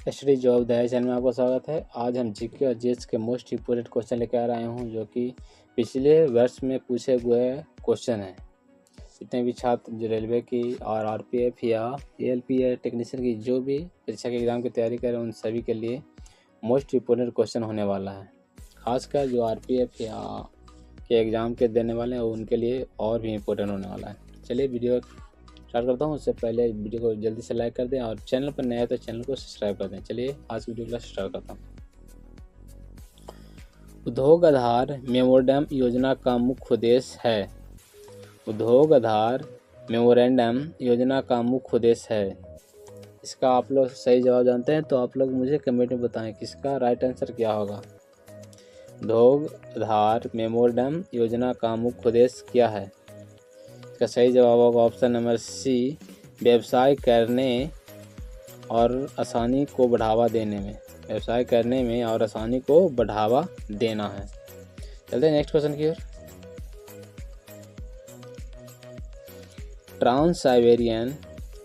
Study job दया channel में आपका स्वागत है। आज हम जीके और जीएस के मोस्ट इम्पोर्टेंट क्वेश्चन लेकर आ रहे हूँ, जो कि पिछले वर्ष में पूछे हुए क्वेश्चन हैं। जितने भी छात्र जो रेलवे की और आरपीएफ या एएलपी या टेक्नीशियन की जो भी परीक्षा के एग्ज़ाम की तैयारी कर रहे हैं, उन सभी के लिए मोस्ट इम्पोर्टेंट क्वेश्चन होने वाला है। खासकर जो आरपीएफ या के एग्ज़ाम के देने वाले हैं, उनके लिए और भी इम्पोर्टेंट होने वाला है। चलिए वीडियो स्टार्ट करता हूँ। उससे पहले वीडियो को जल्दी से लाइक कर दें और चैनल पर नया है तो चैनल को सब्सक्राइब कर दें। चलिए आज की वीडियो क्लास स्टार्ट करता हूँ। उद्योग आधार मेमोरेंडम योजना का मुख्य उद्देश्य है। उद्योग आधार मेमोरेंडम योजना का मुख्य उद्देश्य है। इसका आप लोग सही जवाब जानते हैं तो आप लोग मुझे कमेंट में बताएं कि इसका राइट आंसर क्या होगा। उद्योग आधार मेमोरेंडम योजना का मुख्य उद्देश्य क्या है? इसका सही जवाब होगा ऑप्शन नंबर सी, व्यवसाय करने और आसानी को बढ़ावा देने में। व्यवसाय करने में और आसानी को बढ़ावा देना है। चलते हैं नेक्स्ट क्वेश्चन की ओर। Trans Siberian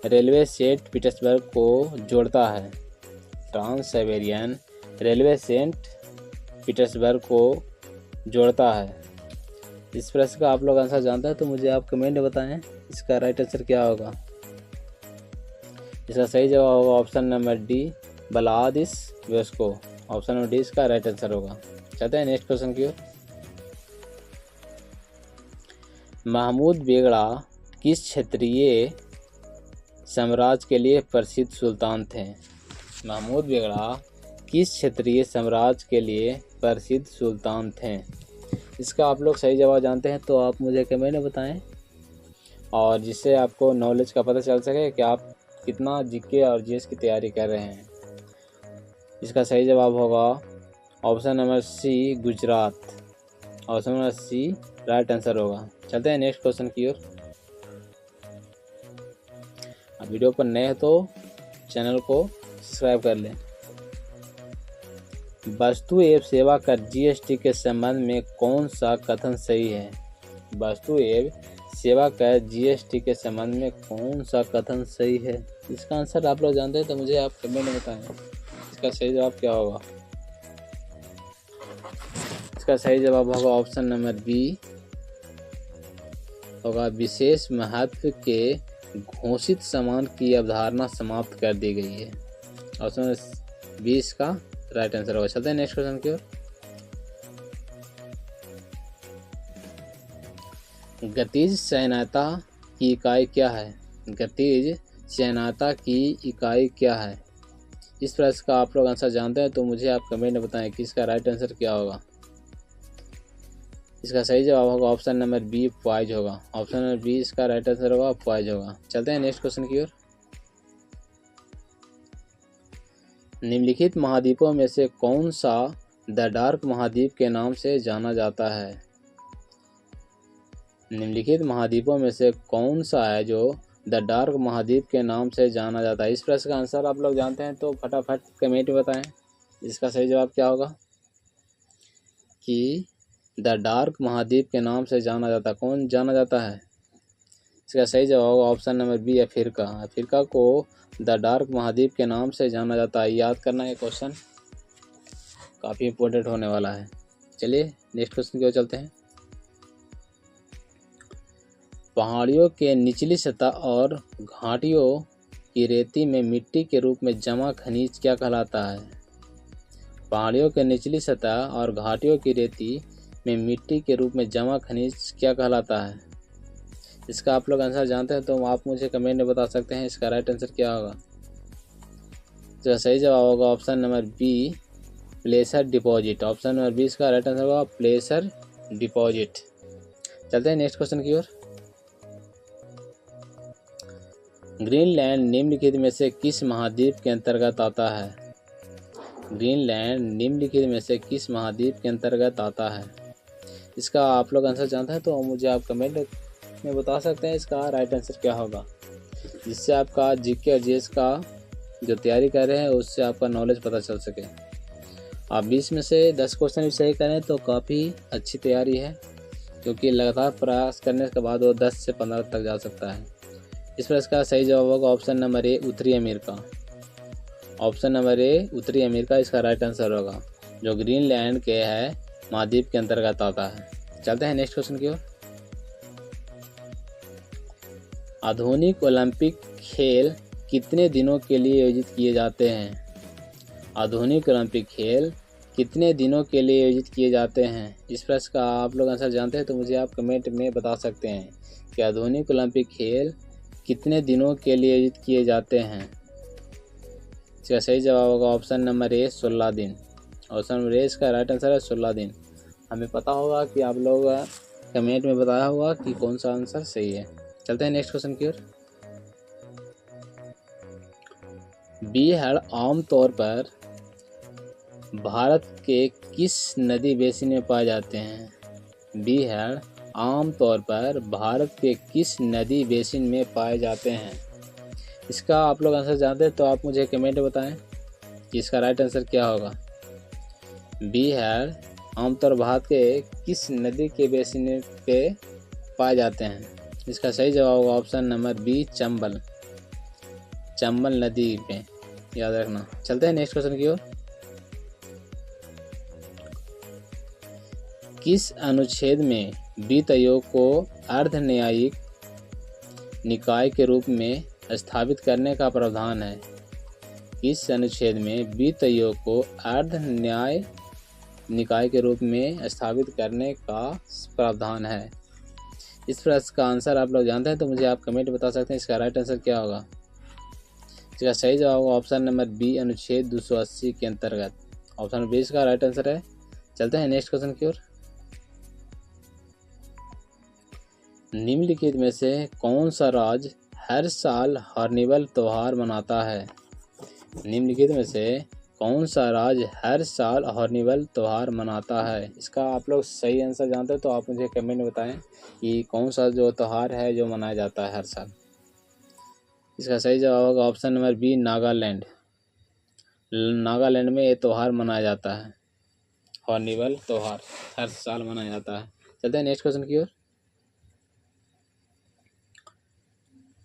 railway Saint Petersburg को जोड़ता है। Trans Siberian railway Saint Petersburg को जोड़ता है। इस प्रश्न का आप लोग आंसर जानते हैं तो मुझे आप कमेंट में बताएं इसका राइट आंसर क्या होगा। इसका सही जवाब होगा ऑप्शन नंबर डी, व्लादिस्लावस्को। ऑप्शन नंबर डी इसका राइट आंसर होगा। चलते हैं नेक्स्ट क्वेश्चन की ओर। महमूद बेगड़ा किस क्षेत्रीय साम्राज्य के लिए प्रसिद्ध सुल्तान थे? महमूद बेगड़ा किस क्षेत्रीय साम्राज्य के लिए प्रसिद्ध सुल्तान थे? इसका आप लोग सही जवाब जानते हैं तो आप मुझे कमेंट में बताएं, और जिससे आपको नॉलेज का पता चल सके कि आप कितना जीके और जीएस की तैयारी कर रहे हैं। इसका सही जवाब होगा option number C, Gujarat. Option number C right answer होगा। चलते हैं नेक्स्ट क्वेश्चन की ओर। अब वीडियो पर नए हैं तो चैनल को सब्सक्राइब कर लें। वस्तु एवं सेवा कर जीएसटी के संबंध में कौन सा कथन सही है? वस्तु एवं सेवा कर जीएसटी के संबंध में कौन सा कथन सही है? इसका आंसर आप लोग जानते हैं तो मुझे आप कमेंट में बताएं इसका सही जवाब क्या होगा। इसका सही जवाब होगा ऑप्शन नंबर बी होगा, विशेष महत्व के घोषित सामान की अवधारणा समाप्त कर दी गई है। ऑप्शन नंबर बी इसका राइट आंसर होगा। चलते हैं नेक्स्ट क्वेश्चन की ओर। गतिज सहायता की इकाई क्या है? गतिज सहायता की इकाई क्या है? इस प्रश्न का आप लोग आंसर जानते हैं तो मुझे आप कमेंट में बताएं कि इसका राइट आंसर क्या होगा। इसका सही जवाब होगा ऑप्शन नंबर बी, पॉइज होगा। ऑप्शन नंबर बी इसका राइट आंसर होगा, पॉइज होगा। चलते हैं नेक्स्ट क्वेश्चन की ओर। निम्नलिखित महाद्वीपों में से कौन सा द डार्क महाद्वीप के नाम से जाना जाता है? निम्नलिखित महाद्वीपों में से कौन सा है जो द डार्क महाद्वीप के नाम से जाना जाता है? इस प्रश्न का आंसर आप लोग जानते हैं तो फटाफट कमेंट में बताएं इसका सही जवाब क्या होगा कि द डार्क महाद्वीप के नाम से जाना जाता है। कौन जाना जाता है? इसका सही जवाब होगा option number B, Africa. Africa को द डार्क महाद्वीप के नाम से जाना जाता है। याद करना ये क्वेश्चन काफ़ी इम्पोर्टेंट होने वाला है। चलिए नेक्स्ट क्वेश्चन की ओर चलते हैं। पहाड़ियों के निचली सतह और घाटियों की रेती में मिट्टी के रूप में जमा खनिज क्या कहलाता है? पहाड़ियों के निचली सतह और घाटियों की रेती में मिट्टी के रूप में जमा खनिज क्या कहलाता है? इसका आप लोग आंसर जानते हैं तो आप मुझे कमेंट में बता सकते हैं इसका राइट आंसर क्या होगा। तो सही जवाब होगा option number B, प्लेसर deposit. Option number B इसका राइट आंसर होगा, प्लेसर डिपॉजिट। चलते हैं नेक्स्ट क्वेश्चन की ओर। ग्रीनलैंड निम्नलिखित में से किस महाद्वीप के अंतर्गत आता है? ग्रीनलैंड निम्नलिखित में से किस महाद्वीप के अंतर्गत आता है? इसका आप लोग आंसर जानते हैं तो मुझे आप कमेंट में बता सकते हैं इसका राइट आंसर क्या होगा, जिससे आपका जीके और जीएस का जो तैयारी कर रहे हैं उससे आपका नॉलेज पता चल सके। आप 20 में से 10 क्वेश्चन भी सही करें तो काफ़ी अच्छी तैयारी है, क्योंकि लगातार प्रयास करने के बाद वो 10 से 15 तक जा सकता है। इस प्रश्न का सही जवाब होगा ऑप्शन नंबर ए, उत्तरी अमेरिका। ऑप्शन नंबर ए उत्तरी अमेरिका इसका राइट आंसर होगा, जो ग्रीनलैंड के है महाद्वीप के अंतर्गत आता है। चलते हैं नेक्स्ट क्वेश्चन की ओर। आधुनिक ओलंपिक खेल कितने दिनों के लिए आयोजित किए जाते हैं? आधुनिक ओलंपिक खेल कितने दिनों के लिए आयोजित किए जाते हैं? इस प्रश्न का आप लोग आंसर जानते हैं तो मुझे आप कमेंट में बता सकते हैं कि आधुनिक ओलंपिक खेल कितने दिनों के लिए आयोजित किए जाते हैं। इसका सही जवाब होगा ऑप्शन नंबर ए 16 दिन। ऑप्शन नंबर ए इसका राइट आंसर है 16 दिन। हमें पता होगा कि आप लोग कमेंट में बताया होगा कि कौन सा आंसर सही है। चलते हैं नेक्स्ट क्वेश्चन की ओर। बीहड़ आमतौर पर भारत के किस नदी बेसिन में पाए जाते हैं? बीहड़ आमतौर पर भारत के किस नदी बेसिन में पाए जाते हैं? इसका आप लोग आंसर जानते हैं तो आप मुझे कमेंट में बताएं कि इसका राइट आंसर क्या होगा। बीहड़ आमतौर भारत के किस नदी के बेसिन पे पाए जाते हैं? इसका सही जवाब होगा option number B Chambal. Chambal नदी पे, याद रखना। चलते हैं नेक्स्ट क्वेश्चन की ओर। किस अनुच्छेद में वित्त आयोग को अर्ध न्यायिक निकाय के रूप में स्थापित करने का प्रावधान है? किस अनुच्छेद में वित्त आयोग को अर्ध न्याय निकाय के रूप में स्थापित करने का प्रावधान है? इस प्रश्न का आंसर आप लोग जानते हैं तो मुझे आप कमेंट बता सकते हैं इसका राइट आंसर क्या होगा। इसका सही जवाब होगा ऑप्शन नंबर बी अनुच्छेद 280 के अंतर्गत। ऑप्शन बी इसका राइट आंसर है। चलते हैं नेक्स्ट क्वेश्चन की ओर। निम्नलिखित में से कौन सा राज्य हर साल हार्निवल त्यौहार मनाता है? निम्नलिखित में से कौन सा राज्य हर साल हार्निवल त्यौहार मनाता है? इसका आप लोग सही आंसर जानते हैं तो आप मुझे कमेंट में बताएं कि कौन सा जो त्यौहार है जो मनाया जाता है हर साल। इसका सही जवाब होगा option number B Nagaland. Nagaland में ये त्यौहार मनाया जाता है, हार्निवल त्यौहार हर साल मनाया जाता है। चलते हैं नेक्स्ट क्वेश्चन की ओर।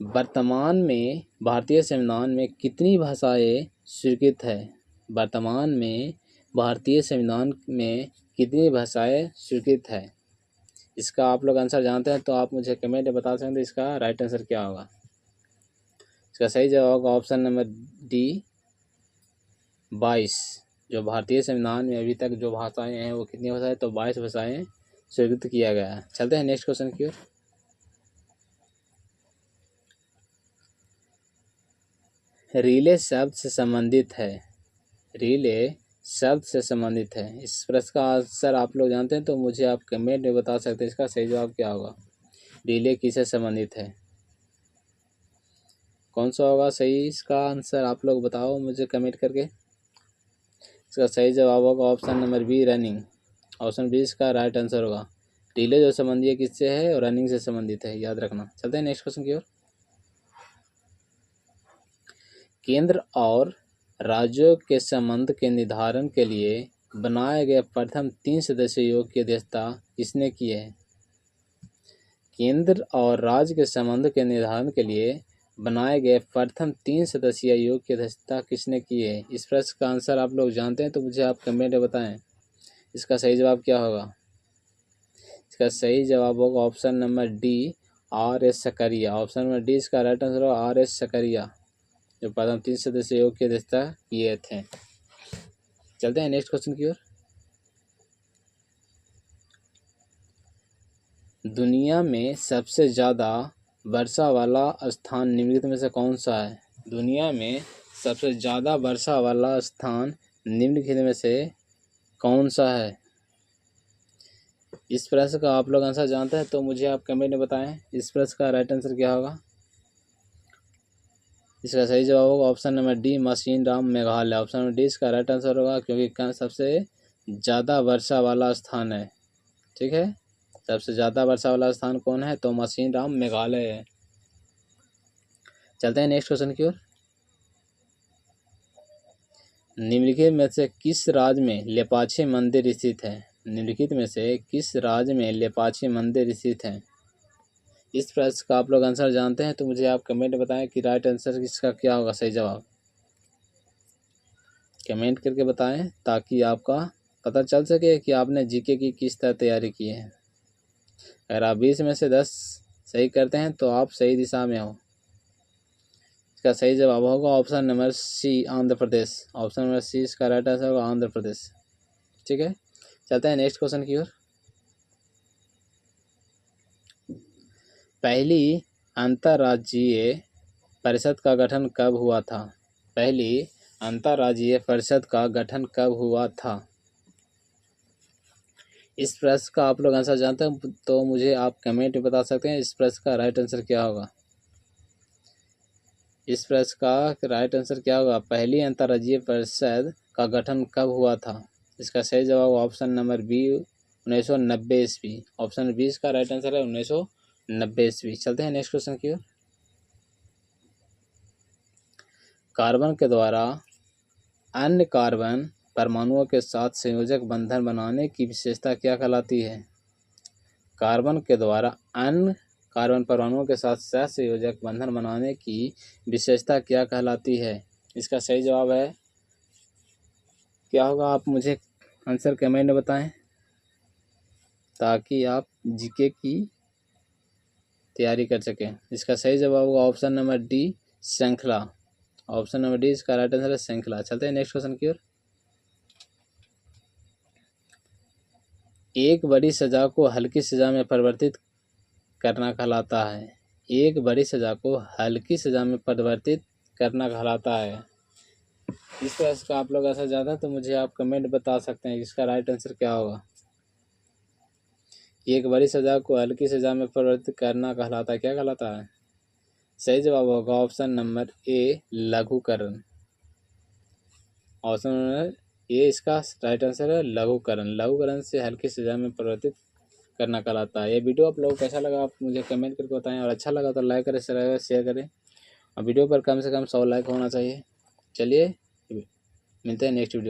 वर्तमान में भारतीय संविधान में कितनी भाषाएं स्वीकृत है? वर्तमान में भारतीय संविधान में कितनी भाषाएं स्वीकृत है? इसका आप लोग आंसर जानते हैं तो आप मुझे कमेंट में बता सकते हैं इसका राइट आंसर क्या होगा। इसका सही जवाब होगा ऑप्शन नंबर डी 22। जो भारतीय संविधान में अभी तक जो भाषाएं हैं वो कितनी भाषाएं, तो 22 भाषाएं स्वीकृत किया गया है। चलते हैं नेक्स्ट क्वेश्चन की ओर। रिले शब्द से संबंधित है। रिले शब्द से संबंधित है। इस प्रश्न का आंसर आप लोग जानते हैं तो मुझे आप कमेंट में बता सकते हैं इसका सही जवाब क्या होगा। रिले किससे संबंधित है, कौन सा होगा सही? इसका आंसर आप लोग बताओ मुझे कमेंट करके। इसका सही जवाब होगा option number B running. Option B इसका राइट आंसर होगा। रिले जो संबंधी है किससे है और रनिंग से संबंधित है, याद रखना। चलते हैं नेक्स्ट क्वेश्चन की ओर। केंद्र और राज्यों के संबंध के निर्धारण के लिए बनाए गए प्रथम 3 सदस्यीय योग की अध्यक्षता किसने की है? केंद्र और राज्य के संबंध के निर्धारण के लिए बनाए गए प्रथम 3 सदस्यीय आयोग की अध्यक्षता किसने की है? इस प्रश्न का आंसर आप लोग जानते हैं तो मुझे आप कमेंट में बताएं इसका सही जवाब क्या होगा। इसका सही जवाब होगा option number D R S Sakariya. Option number D इसका राइट आंसर होगा आर एस सकरिया, जो प्रथम 3 सदस्यीय आयोग की अध्यक्षता किए थे। चलते हैं नेक्स्ट क्वेश्चन की ओर। दुनिया में सबसे ज़्यादा वर्षा वाला स्थान निम्नलिखित में से कौन सा है? दुनिया में सबसे ज़्यादा वर्षा वाला स्थान निम्नलिखित में से कौन सा है? इस प्रश्न का आप लोग आंसर जानते हैं तो मुझे आप कमेंट में बताएं इस प्रश्न का राइट आंसर क्या होगा। इसका सही जवाब होगा option number D Mawsynram Meghalaya. Option number D इसका राइट आंसर होगा क्योंकि सबसे ज़्यादा वर्षा वाला स्थान है। ठीक है, सबसे ज़्यादा वर्षा वाला स्थान कौन है? तो मौसिनराम मेघालय है। चलते हैं नेक्स्ट क्वेश्चन की ओर। निम्नलिखित में से किस राज्य में लेपाक्षी मंदिर स्थित है? निम्नलिखित में से किस राज्य में लेपाक्षी मंदिर स्थित है? इस प्रश्न का आप लोग आंसर जानते हैं तो मुझे आप कमेंट बताएं कि राइट आंसर इसका क्या होगा सही जवाब। कमेंट करके बताएं ताकि आपका पता चल सके कि आपने जीके की किस तरह तैयारी की है। अगर आप 20 में से 10 सही करते हैं तो आप सही दिशा में हो। इसका सही जवाब होगा ऑप्शन नंबर सी, आंध्र प्रदेश। ऑप्शन नंबर सी इसका राइट आंसर होगा, आंध्र प्रदेश। ठीक है, चलते हैं नेक्स्ट क्वेश्चन की ओर। पहली अंतर्राज्यीय परिषद का गठन कब हुआ था? पहली अंतर्राज्यीय परिषद का गठन कब हुआ था? इस प्रश्न का आप लोग आंसर जानते हैं तो मुझे आप कमेंट में बता सकते हैं इस प्रश्न का राइट आंसर क्या होगा। इस प्रश्न का राइट आंसर क्या होगा? पहली अंतर्राज्यीय परिषद का गठन कब हुआ था? इसका सही जवाब ऑप्शन नंबर बी, 1990 ईस्वी। ऑप्शन बी इसका राइट आंसर है, 1990 ईस्वी। चलते हैं नेक्स्ट क्वेश्चन की ओर। कार्बन के द्वारा अन्य कार्बन परमाणुओं के साथ संयोजक बंधन बनाने की विशेषता क्या कहलाती है? कार्बन के द्वारा अन्य कार्बन परमाणुओं के साथ सहसंयोजक बंधन बनाने की विशेषता क्या कहलाती है? इसका सही जवाब है क्या होगा? आप मुझे आंसर कमेंट में बताएं ताकि आप जीके की तैयारी कर सकें। इसका सही जवाब होगा ऑप्शन नंबर डी, श्रृंखला। ऑप्शन नंबर डी इसका राइट आंसर है, श्रृंखला। चलते हैं नेक्स्ट क्वेश्चन की ओर। एक बड़ी सजा को हल्की सजा में परिवर्तित करना कहलाता है। एक बड़ी सजा को हल्की सजा में परिवर्तित करना कहलाता है। इस प्रश्न का आप लोग ऐसा ज़्यादा तो मुझे आप कमेंट बता सकते हैं इसका राइट आंसर क्या होगा। एक बड़ी सजा को हल्की सजा में परिवर्तित करना कहलाता है, क्या कहलाता है? सही जवाब होगा ऑप्शन नंबर ए, लघुकरण। ऑप्शन नंबर ए इसका राइट आंसर है, लघुकरण। लघुकरण से हल्की सजा में परिवर्तित करना कहलाता है। ये वीडियो आप लोगों को कैसा लगा आप मुझे कमेंट करके बताएं, और अच्छा लगा तो लाइक करें, शेयर करें, और वीडियो पर कम से कम 100 लाइक होना चाहिए। चलिए मिलते हैं नेक्स्ट वीडियो में।